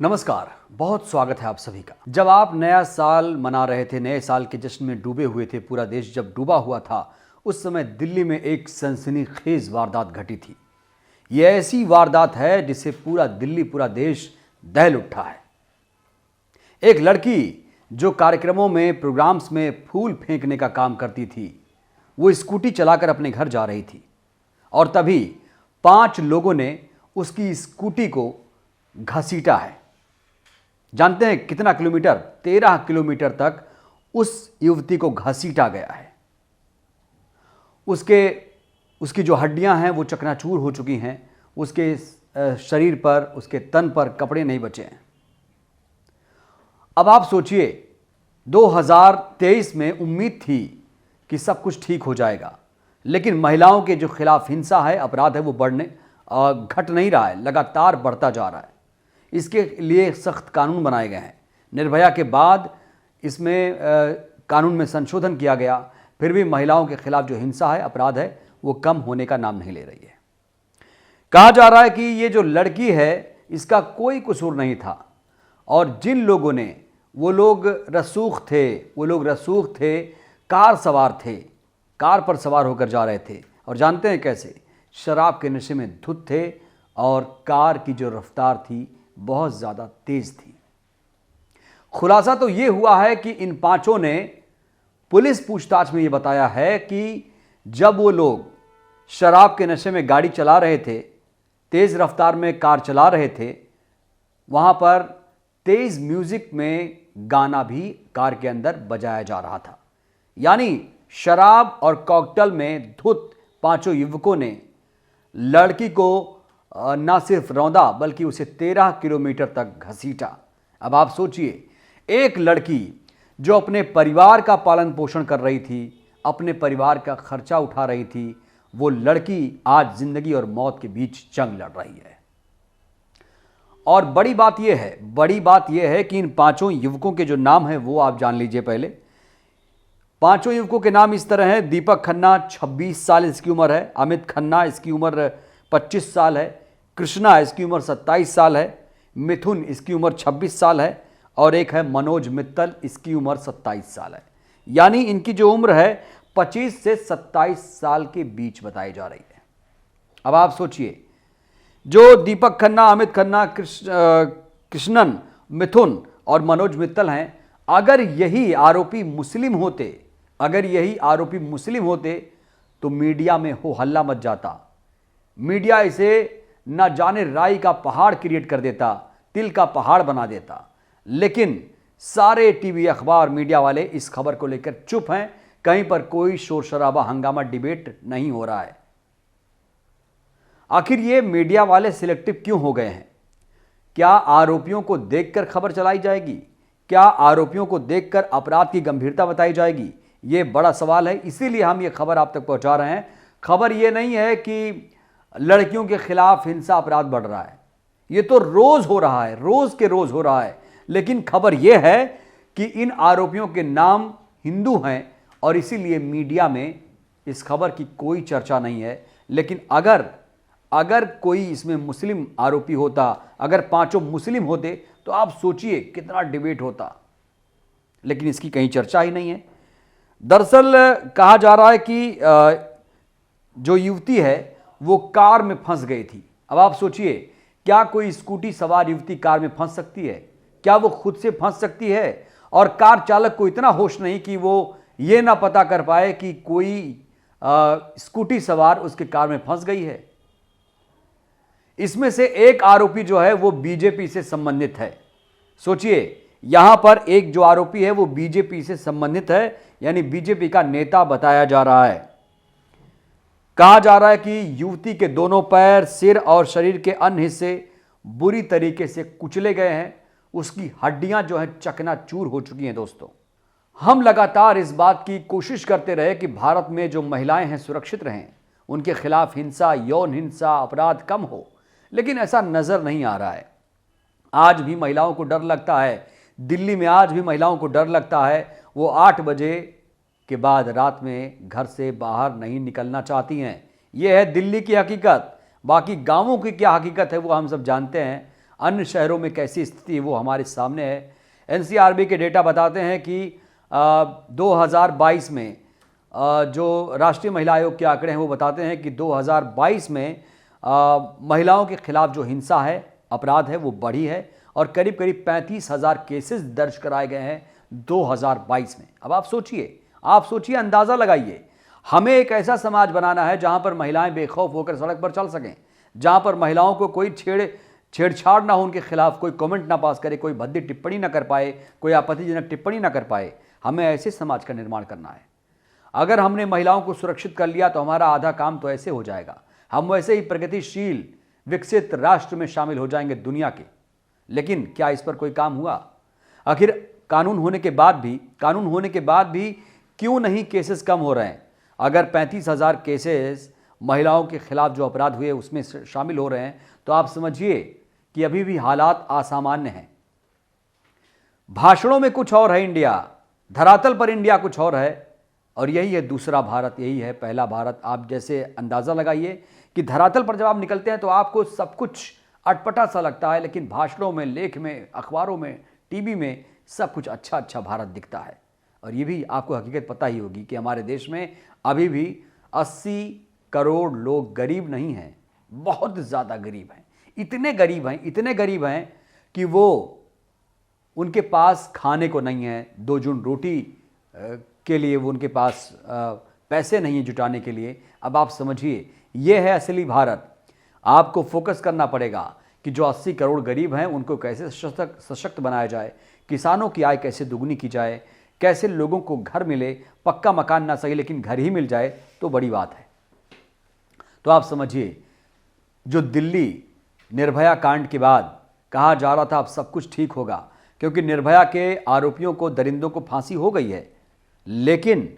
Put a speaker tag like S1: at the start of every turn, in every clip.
S1: नमस्कार, बहुत स्वागत है आप सभी का। जब आप नया साल मना रहे थे, नए साल के जश्न में डूबे हुए थे, पूरा देश जब डूबा हुआ था, उस समय दिल्ली में एक सनसनीखेज वारदात घटी थी। यह ऐसी वारदात है जिसे पूरा दिल्ली, पूरा देश दहल उठा है। एक लड़की जो कार्यक्रमों में, प्रोग्राम्स में फूल फेंकने का काम करती थी, वो स्कूटी चलाकर अपने घर जा रही थी और तभी 5 लोगों ने उसकी स्कूटी को घसीटा है। जानते हैं कितना किलोमीटर? 13 किलोमीटर तक उस युवती को घसीटा गया है। उसकी जो हड्डियां हैं वो चकनाचूर हो चुकी हैं। उसके शरीर पर, उसके तन पर कपड़े नहीं बचे हैं। अब आप सोचिए, 2023 में उम्मीद थी कि सब कुछ ठीक हो जाएगा, लेकिन महिलाओं के जो खिलाफ हिंसा है, अपराध है, वो घट नहीं रहा है, लगातार बढ़ता जा रहा है। इसके लिए सख्त कानून बनाए गए हैं। निर्भया के बाद इसमें कानून में संशोधन किया गया, फिर भी महिलाओं के खिलाफ जो हिंसा है, अपराध है, वो कम होने का नाम नहीं ले रही है। कहा जा रहा है कि ये जो लड़की है, इसका कोई कसूर नहीं था और जिन लोगों ने, वो लोग रसूख थे, कार सवार थे, कार पर सवार होकर जा रहे थे और जानते हैं कैसे? शराब के नशे में धुत थे और कार की जो रफ्तार थी बहुत ज़्यादा तेज थी। खुलासा तो ये हुआ है कि इन 5 ने पुलिस पूछताछ में ये बताया है कि जब वो लोग शराब के नशे में गाड़ी चला रहे थे, तेज रफ्तार में कार चला रहे थे, वहां पर तेज म्यूजिक में गाना भी कार के अंदर बजाया जा रहा था। यानी शराब और कॉकटेल में धुत 5 युवकों ने लड़की को ना सिर्फ रौंदा बल्कि उसे 13 किलोमीटर तक घसीटा। अब आप सोचिए, एक लड़की जो अपने परिवार का पालन पोषण कर रही थी, अपने परिवार का खर्चा उठा रही थी, वो लड़की आज जिंदगी और मौत के बीच जंग लड़ रही है। और बड़ी बात यह है कि इन 5 युवकों के जो नाम हैं वो आप जान लीजिए। पहले 5 युवकों के नाम इस तरह हैं। दीपक खन्ना 26 साल इसकी उम्र है, अमित खन्ना इसकी उम्र 25 साल है, कृष्णा इसकी उम्र 27 साल है, मिथुन इसकी उम्र 26 साल है और एक है मनोज मित्तल, इसकी उम्र 27 साल है। यानी इनकी जो उम्र है 25 से 27 साल के बीच बताई जा रही है। अब आप सोचिए, जो दीपक खन्ना, अमित खन्ना, कृष्णन, मिथुन और मनोज मित्तल हैं, अगर यही आरोपी मुस्लिम होते तो मीडिया में हो हल्ला मच जाता। मीडिया इसे ना जाने राई का पहाड़ क्रिएट कर देता, तिल का पहाड़ बना देता। लेकिन सारे टीवी, अखबार, मीडिया वाले इस खबर को लेकर चुप हैं। कहीं पर कोई शोर शराबा, हंगामा, डिबेट नहीं हो रहा है। आखिर ये मीडिया वाले सिलेक्टिव क्यों हो गए हैं? क्या आरोपियों को देखकर खबर चलाई जाएगी? क्या आरोपियों को देखकर अपराध की गंभीरता बताई जाएगी? ये बड़ा सवाल है। इसीलिए हम ये खबर आप तक पहुंचा रहे हैं। खबर ये नहीं है कि लड़कियों के खिलाफ हिंसा, अपराध बढ़ रहा है, ये तो रोज हो रहा है, रोज के रोज हो रहा है। लेकिन खबर यह है कि इन आरोपियों के नाम हिंदू हैं और इसीलिए मीडिया में इस खबर की कोई चर्चा नहीं है। लेकिन अगर कोई इसमें मुस्लिम आरोपी होता, अगर 5 मुस्लिम होते, तो आप सोचिए कितना डिबेट होता। लेकिन इसकी कहीं चर्चा ही नहीं है। दरअसल कहा जा रहा है कि जो युवती है वो कार में फंस गई थी। अब आप सोचिए, क्या कोई स्कूटी सवार युवती कार में फंस सकती है? क्या वो खुद से फंस सकती है? और कार चालक को इतना होश नहीं कि वो ये ना पता कर पाए कि कोई स्कूटी सवार उसके कार में फंस गई है। इसमें से एक आरोपी जो है वो बीजेपी से संबंधित है। सोचिए, यहां पर एक जो आरोपी है वो बीजेपी से संबंधित है, यानी बीजेपी का नेता बताया जा रहा है। कहा जा रहा है कि युवती के दोनों पैर, सिर और शरीर के अन्य हिस्से बुरी तरीके से कुचले गए हैं। उसकी हड्डियां जो हैं चकनाचूर हो चुकी हैं। दोस्तों, हम लगातार इस बात की कोशिश करते रहे कि भारत में जो महिलाएं हैं सुरक्षित रहें, उनके खिलाफ हिंसा, यौन हिंसा, अपराध कम हो, लेकिन ऐसा नजर नहीं आ रहा है। आज भी महिलाओं को डर लगता है। दिल्ली में आज भी महिलाओं को डर लगता है। वो 8 बजे के बाद रात में घर से बाहर नहीं निकलना चाहती हैं। यह है दिल्ली की हकीकत। बाकी गांवों की क्या हकीकत है वो हम सब जानते हैं। अन्य शहरों में कैसी स्थिति वो हमारे सामने है। एनसीआरबी के डेटा बताते हैं कि 2022 में जो राष्ट्रीय महिला आयोग के आंकड़े हैं वो बताते हैं कि 2022 में महिलाओं के खिलाफ जो हिंसा है, अपराध है, वो बढ़ी है और करीब करीब 35,000 केसेस दर्ज कराए गए हैं 2022 में। अब आप सोचिए, अंदाज़ा लगाइए। हमें एक ऐसा समाज बनाना है जहां पर महिलाएं बेखौफ होकर सड़क पर चल सकें, जहां पर महिलाओं को कोई छेड़छाड़ ना हो, उनके खिलाफ कोई कमेंट ना पास करे, कोई भद्दी टिप्पणी ना कर पाए, कोई आपत्तिजनक टिप्पणी ना कर पाए। हमें ऐसे समाज का निर्माण करना है। अगर हमने महिलाओं को सुरक्षित कर लिया तो हमारा आधा काम तो ऐसे हो जाएगा। हम वैसे ही प्रगतिशील विकसित राष्ट्र में शामिल हो जाएंगे दुनिया के। लेकिन क्या इस पर कोई काम हुआ? आखिर कानून होने के बाद भी क्यों नहीं केसेस कम हो रहे हैं? अगर 35,000 केसेस महिलाओं के खिलाफ जो अपराध हुए उसमें शामिल हो रहे हैं तो आप समझिए कि अभी भी हालात असामान्य हैं। भाषणों में कुछ और है इंडिया, धरातल पर इंडिया कुछ और है। और यही है दूसरा भारत, यही है पहला भारत। आप जैसे अंदाज़ा लगाइए कि धरातल पर जब आप निकलते हैं तो आपको सब कुछ अटपटा सा लगता है, लेकिन भाषणों में, लेख में, अखबारों में, टीवी में सब कुछ अच्छा अच्छा भारत दिखता है। और ये भी आपको हकीकत पता ही होगी कि हमारे देश में अभी भी 80 करोड़ लोग गरीब नहीं हैं, बहुत ज़्यादा गरीब हैं। इतने गरीब हैं कि वो उनके पास खाने को नहीं है, 2 जून रोटी के लिए वो उनके पास पैसे नहीं हैं जुटाने के लिए। अब आप समझिए, ये है असली भारत। आपको फोकस करना पड़ेगा कि जो 80 करोड़ गरीब हैं उनको कैसे सशक्त बनाया जाए, किसानों की आय कैसे दुगनी की जाए, कैसे लोगों को घर मिले, पक्का मकान ना सही लेकिन घर ही मिल जाए तो बड़ी बात है। तो आप समझिए, जो दिल्ली निर्भया कांड के बाद कहा जा रहा था अब सब कुछ ठीक होगा क्योंकि निर्भया के आरोपियों को, दरिंदों को फांसी हो गई है, लेकिन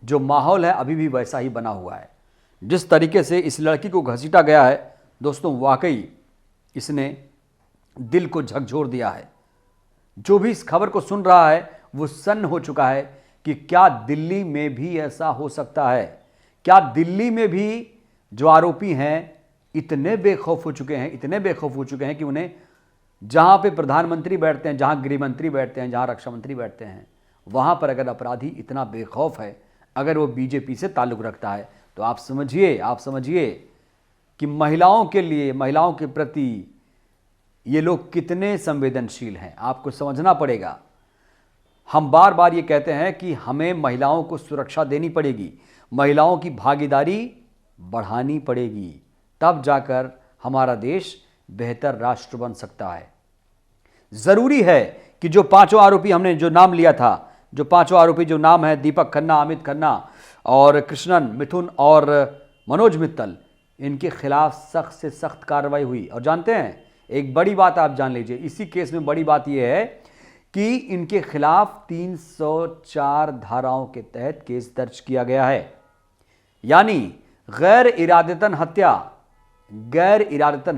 S1: जो माहौल है अभी भी वैसा ही बना हुआ है। जिस तरीके से इस लड़की को घसीटा गया है दोस्तों, वाकई इसने दिल को झकझोर दिया है। जो भी इस खबर को सुन रहा है वो सन्न हो चुका है कि क्या दिल्ली में भी ऐसा हो सकता है? क्या दिल्ली में भी जो आरोपी हैं इतने बेखौफ हो चुके हैं कि उन्हें जहां पे प्रधानमंत्री बैठते हैं, जहां गृह मंत्री बैठते हैं, जहां रक्षा मंत्री बैठते हैं, वहां पर अगर अपराधी इतना बेखौफ है, अगर वो बीजेपी से ताल्लुक रखता है, तो आप समझिए कि महिलाओं के लिए, महिलाओं के प्रति ये लोग कितने संवेदनशील हैं। आपको समझना पड़ेगा। हम बार बार ये कहते हैं कि हमें महिलाओं को सुरक्षा देनी पड़ेगी, महिलाओं की भागीदारी बढ़ानी पड़ेगी, तब जाकर हमारा देश बेहतर राष्ट्र बन सकता है। जरूरी है कि जो 5 आरोपी हमने जो नाम लिया था, जो 5 आरोपी जो नाम है, दीपक खन्ना, अमित खन्ना और कृष्णन, मिथुन और मनोज मित्तल, इनके खिलाफ सख्त से सख्त कार्रवाई हुई। और जानते हैं, एक बड़ी बात आप जान लीजिए, इसी केस में बड़ी बात यह है कि इनके खिलाफ 304 धाराओं के तहत केस दर्ज किया गया है। यानी गैर इरादतन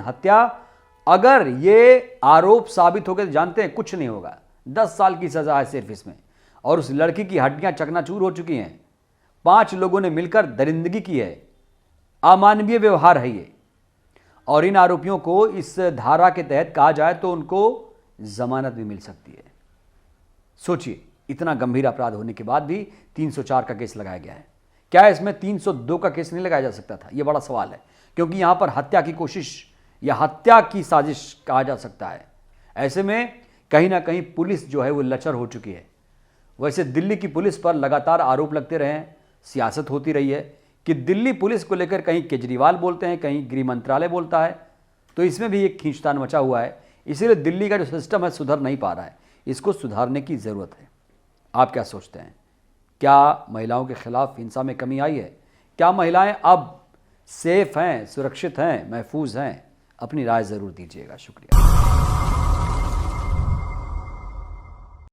S1: हत्या अगर ये आरोप साबित हो गए तो जानते हैं कुछ नहीं होगा, 10 साल की सजा है सिर्फ इसमें। और उस लड़की की हड्डियां चकनाचूर हो चुकी हैं। 5 लोगों ने मिलकर दरिंदगी की है, अमानवीय व्यवहार है ये। और इन आरोपियों को इस धारा के तहत कहा जाए तो उनको जमानत भी मिल सकती है। सोचिए, इतना गंभीर अपराध होने के बाद भी 304 का केस लगाया गया है। क्या इसमें 302 का केस नहीं लगाया जा सकता था? यह बड़ा सवाल है, क्योंकि यहां पर हत्या की कोशिश या हत्या की साजिश कहा जा सकता है। ऐसे में कहीं ना कहीं पुलिस जो है वो लचर हो चुकी है। वैसे दिल्ली की पुलिस पर लगातार आरोप लगते रहे हैं, सियासत होती रही है कि दिल्ली पुलिस को लेकर कहीं केजरीवाल बोलते हैं, कहीं गृह मंत्रालय बोलता है, तो इसमें भी एक खींचतान मचा हुआ है। इसीलिए दिल्ली का जो सिस्टम है सुधर नहीं पा रहा है, इसको सुधारने की ज़रूरत है। आप क्या सोचते हैं? क्या महिलाओं के खिलाफ हिंसा में कमी आई है? क्या महिलाएं अब सेफ हैं, सुरक्षित हैं, महफूज हैं? अपनी राय ज़रूर दीजिएगा। शुक्रिया।